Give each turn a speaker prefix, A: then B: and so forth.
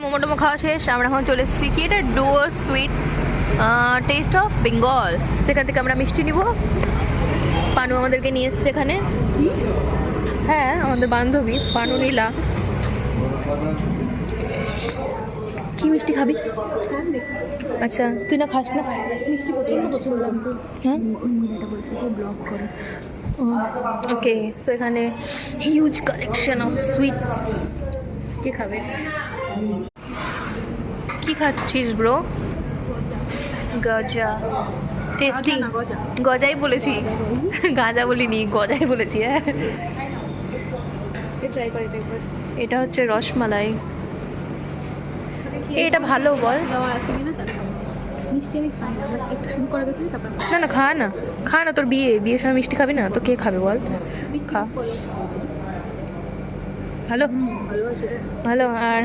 A: মোমো টোমো খাওয়া শেষ। আমরা এখন চলে এসেছি কি, এটা duo sweets test of Bengal. সেখান থেকে আমরা মিষ্টি নিব। পানু আমাদেরকে নিয়ে এসছে এখানে। হ্যাঁ, আমাদের বান্ধবী পানু নীলা। কি মিষ্টি খাবি? আচ্ছা, তুই না খাস না
B: মিষ্টি প্রচন্ড কিন্তু
A: হ্যাঁ
B: ওই মহিলাটা বলছে যে ব্লগ করে।
A: ওকে, সো এখানে হিউজ কালেকশন অফ সুইটস।
B: কে খাবে?
A: কি খাচ্ছিস ব্রো? গজা। টেস্টি।
B: না, গজা।
A: গজাই বলেছি, গাজা বলিনি, গজাই বলেছি। হ্যাঁ,
B: ট্রাই করে দেখবে।
A: এটা হচ্ছে রসমালাই। এটা ভালো বল।
B: দেওয়া আছে কিনা তার মিষ্টি আমি খাই না, বাট একটু শুরু করে দিতে তারপর
A: না না, খা না, খা না। তোর বিয়ের সময় মিষ্টি খাবি না তো কে খাবে বল? খা। ভালো
B: ভালো আছে রে।
A: ভালো। আর